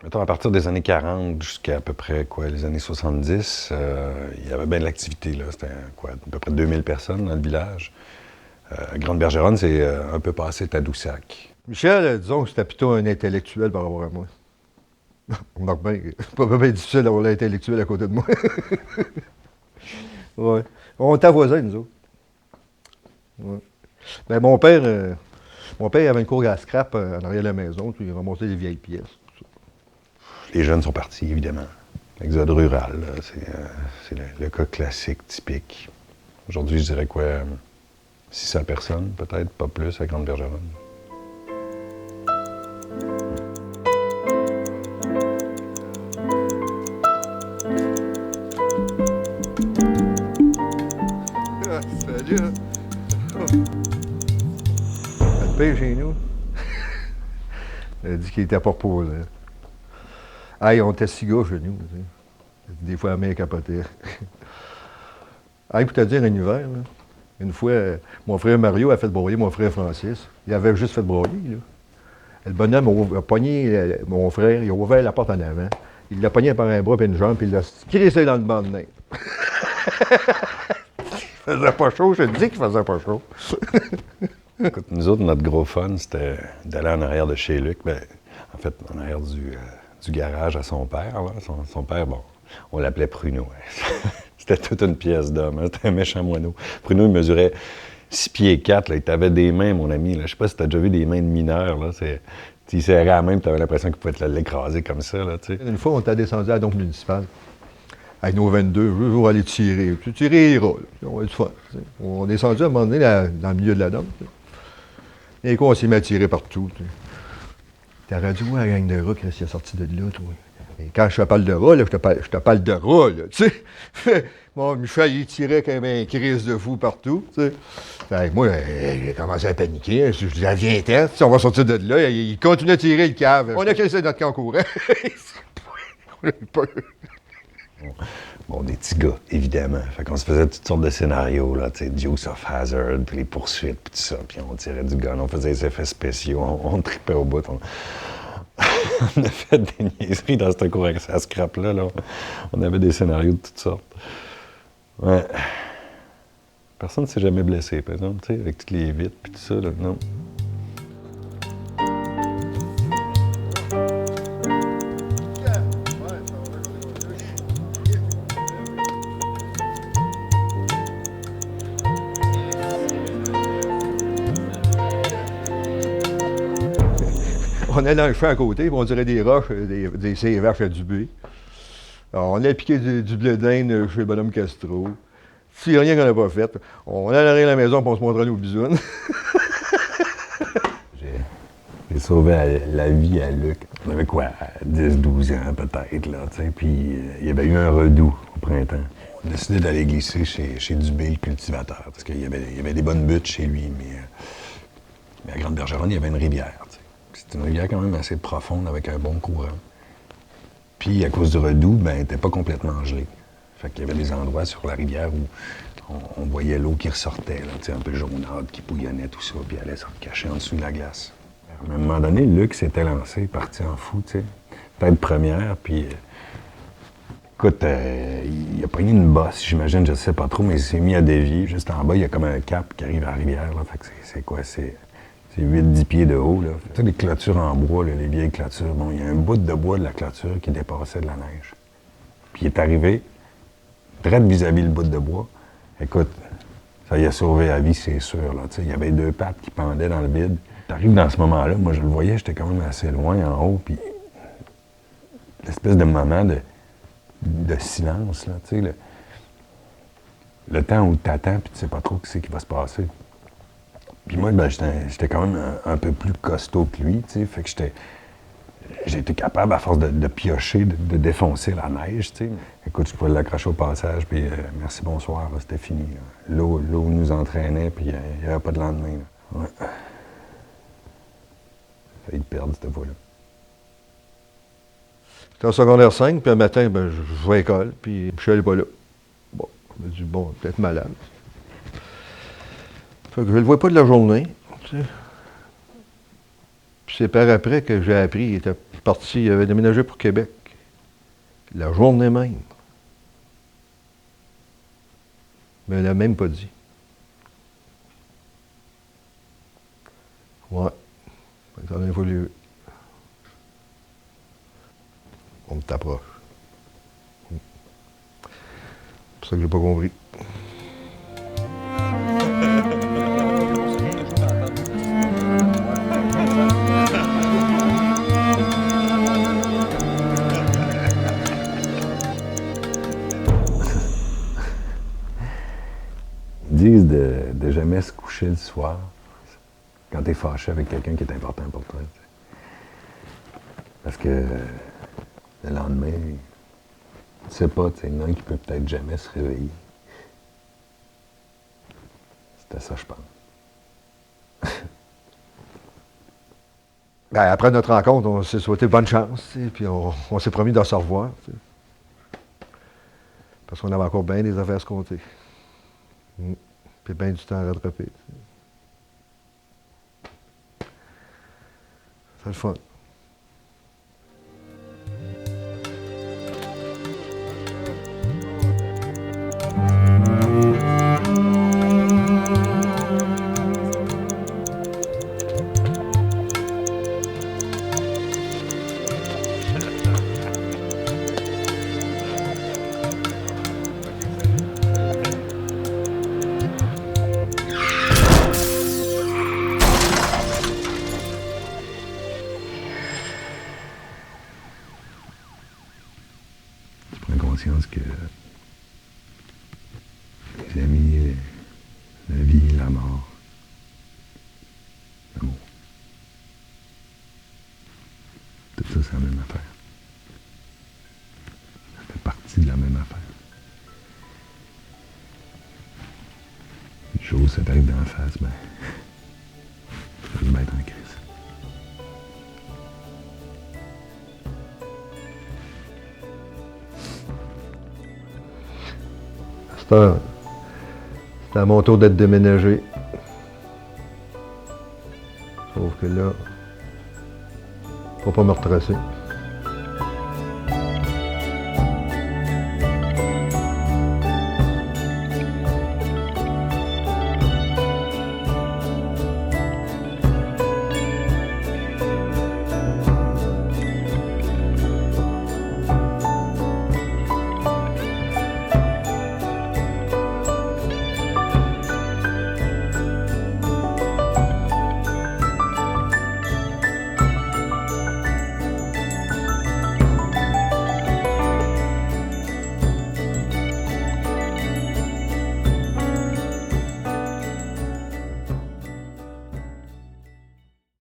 Mettons, à partir des années 40 jusqu'à à peu près quoi, les années 70, il y avait bien de l'activité. Là. C'était quoi, à peu près 2000 personnes dans le village. Grande-Bergeronne, c'est un peu passé Tadoussac. Michel, disons que c'était plutôt un intellectuel par rapport à moi. Remarque bien, c'est pas bien difficile d'avoir l'intellectuel à côté de moi. Ouais. On était voisins, nous autres. Ouais. Ben, mon père avait une cour à scrap en arrière de la maison, puis il remontait des vieilles pièces. Les jeunes sont partis, évidemment. Exode rural, là, c'est le cas classique, typique. Aujourd'hui, je dirais quoi, 600 personnes, peut-être, pas plus, à Grande-Bergeronne. Ah, salut! Le père chez nous, il a dit qu'il était pas reposé. Hey, on était si gars chez nous. Tu sais. Des fois, la main capotait. Hey, pour te dire, un hiver, là, une fois, mon frère Mario a fait broyer mon frère Francis. Il avait juste fait broyer, là. Le bonhomme a pogné mon frère, il a ouvert la porte en avant. Il l'a pogné par un bras et une jambe, puis il l'a crissé dans le banc de neige. Il faisait pas chaud, je te dis qu'il faisait pas chaud. Écoute, nous autres, notre gros fun, c'était d'aller en arrière de chez Luc. Ben, en fait, en arrière du garage à son père. Là. Son père, bon, on l'appelait Pruneau. C'était toute une pièce d'homme. Hein. C'était un méchant moineau. Pruneau, il mesurait 6 pieds 4. Là. Il t'avait des mains, mon ami. Là. Je sais pas si tu as déjà vu des mains de mineurs. Là. Il serrait la main et tu avais l'impression qu'il pouvait l'écraser comme ça. Là, une fois, on était descendu à la dompe municipale. Avec nos 22, je veux aller tirer. Tu tireras, on va être fun. T'sais. On est descendu à un moment donné dans le milieu de la dompe. Et quoi, on s'est mis à tirer partout. T'aurais dû voir la gang de rats qui est sorti de là, toi. Et quand je te parle de rats, là, je te parle de rats, là, tu sais. Bon, Michel, il tirait comme un crise de fou partout, tu sais. Fait que moi, j'ai commencé à paniquer. Je dis, viens-t'en, on va sortir de là. Il continue à tirer le cave. On a crissé notre camp courant. On a eu peur. Bon, des petits gars, évidemment. Fait qu'on se faisait toutes sortes de scénarios, là, tu sais, Dukes of Hazzard, puis les poursuites, puis tout ça. Puis on tirait du gun, on faisait des effets spéciaux, on tripait au bout. On a fait des niaiseries dans cette cour à scrap-là. Là. On avait des scénarios de toutes sortes. Ouais. Personne ne s'est jamais blessé, par exemple, tu sais, avec toutes les vitres, puis tout ça, là, non. On est dans le champ à côté, puis on dirait des roches, des sévaches à Dubé. Alors, on a piqué du blé d'Inde chez le bonhomme Castro. Si rien qu'on n'a pas fait, on allait à la maison pour on se montrait nos bisounes. J'ai sauvé la vie à Luc. On avait quoi, 10-12 ans peut-être, là, tu sais. Puis il y avait eu un redout au printemps. On a décidé d'aller glisser chez Dubé, le cultivateur, parce qu'il y avait des bonnes buttes chez lui, mais à Grande-Bergeronne, il y avait une rivière, tu sais. C'était une rivière quand même assez profonde avec un bon courant. Puis à cause du redout, ben, elle n'était pas complètement gelée. Fait qu'il y avait des endroits sur la rivière où on voyait l'eau qui ressortait, là, tu sais, un peu jaunâtre, qui bouillonnait, tout ça, puis elle allait se recacher en dessous de la glace. À un moment donné, Luc s'était lancé, parti en fou, tu sais. Tête première, puis... écoute, il a pogné une bosse, j'imagine, je sais pas trop, mais il s'est mis à dévier. Juste en bas, il y a comme un cap qui arrive à la rivière, là. Fait que c'est quoi, c'est 8-10 pieds de haut, là. Tu sais, les clôtures en bois, là, les vieilles clôtures, bon, il y a un bout de bois de la clôture qui dépassait de la neige. Puis il est arrivé, très vis-à-vis le bout de bois. Écoute, ça y a sauvé la vie, c'est sûr, là. Tu sais, il y avait 2 pattes qui pendaient dans le vide. T'arrives dans ce moment-là, moi je le voyais, j'étais quand même assez loin en haut, puis l'espèce de moment de silence, là, tu sais, le temps où t'attends, puis tu sais pas trop ce qui va se passer. Puis moi, ben, j'étais quand même un peu plus costaud que lui, tu sais, fait que j'ai été capable, à force de piocher, de défoncer la neige, tu sais. Écoute, je pouvais l'accrocher au passage, puis merci, bonsoir, là, c'était fini. L'eau nous entraînait, puis il n'y avait pas de lendemain, là. Ouais. J'ai failli perdre cette voie-là. J'étais en secondaire 5, puis un matin, ben, je vais à l'école, puis Michel n'est pas là. Bon, je me dis, bon, peut-être malade. Fait que je le vois pas de la journée, tu sais. Puis c'est par après que j'ai appris qu'il était parti, il avait déménagé pour Québec. La journée même. Mais elle n'a même pas dit. Ouais. Ça a évolué. On t'approche. C'est pour ça que j'ai pas compris. Ils disent de jamais se coucher le soir quand tu es fâché avec quelqu'un qui est important pour toi. T'sais. Parce que le lendemain, tu sais pas, il y en a un qui peut peut-être jamais se réveiller. C'était ça, je pense. Ben, après notre rencontre, on s'est souhaité bonne chance, puis on s'est promis de se revoir. T'sais. Parce qu'on avait encore bien des affaires à se compter. Puis bien du temps à rattraper. T'sais. C'est le fun. Conscience que les amis, la vie, la mort, l'amour, tout ça, c'est la même affaire. Ça fait partie de la même affaire. Une chose, ça t'arrive d'en face, ben, ça va se mettre en crise. C'était à mon tour d'être déménagé. Sauf que là, faut pas me retracer.